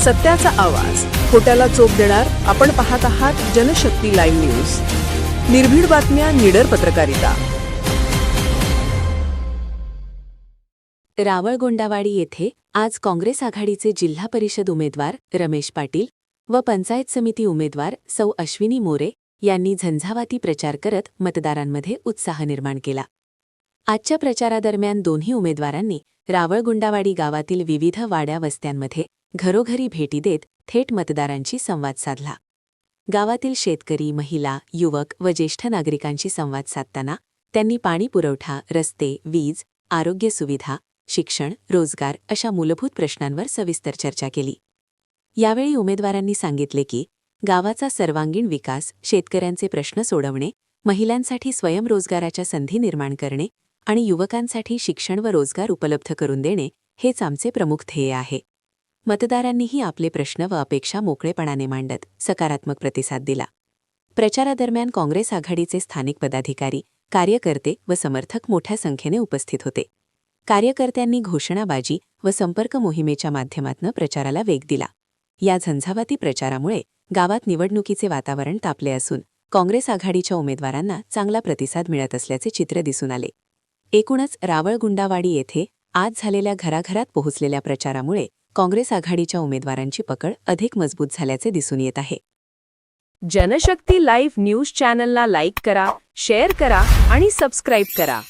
सत्याचा आवाज, खोट्याला चोप देणार. आपण पाहत आहात जनशक्ती लाईव्ह न्यूज. निर्भीड बातम्या, निडर पत्रकारिता. रावळगोंडावाडी येथे आज काँग्रेस आघाडीचे जिल्हा परिषद उमेदवार रमेश पाटील व पंचायत समिती उमेदवार सौ अश्विनी मोरे यांनी झंझावाती प्रचार करत मतदारांमध्ये उत्साह निर्माण केला. आजच्या प्रचारादरम्यान दोन्ही उमेदवारांनी रावळगोंडावाडी गावातील विविध वाड्या वस्त्यांमध्ये घरोघरी भेटी देत थेट मतदारांशी संवाद साधला. गावातील शेतकरी, महिला, युवक व ज्येष्ठ नागरिकांशी संवाद साधताना त्यांनी पाणी पुरवठा, रस्ते, वीज, आरोग्य सुविधा, शिक्षण, रोजगार अशा मूलभूत प्रश्नांवर सविस्तर चर्चा केली. यावेळी उमेदवारांनी सांगितले की गावाचा सर्वांगीण विकास, शेतकऱ्यांचे प्रश्न सोडवणे, महिलांसाठी स्वयंरोजगाराच्या संधी निर्माण करणे आणि युवकांसाठी शिक्षण व रोजगार उपलब्ध करून देणे हेच आमचे प्रमुख ध्येय आहे. मतदारांनीही आपले प्रश्न व अपेक्षा मोकळेपणाने मांडत सकारात्मक प्रतिसाद दिला. प्रचारादरम्यान काँग्रेस आघाडीचे स्थानिक पदाधिकारी, कार्यकर्ते व समर्थक मोठ्या संख्येने उपस्थित होते. कार्यकर्त्यांनी घोषणाबाजी व संपर्क मोहिमेच्या माध्यमातून प्रचाराला वेग दिला. या झंझावाती प्रचारामुळे गावात निवडणुकीचे वातावरण तापले असून काँग्रेस आघाडीच्या उमेदवारांना चांगला प्रतिसाद मिळत असल्याचे चित्र दिसून आले. एकूणच रावळगुंडावाडी येथे आज झालेल्या घराघरात पोहोचलेल्या प्रचारामुळे काँग्रेस आघाडीच्या उमेदवारांची पकड अधिक मजबूत झाल्याचे दिसून येत आहे. जनशक्ती लाईव्ह न्यूज चॅनलला लाईक करा, शेअर करा आणि सबस्क्राईब करा.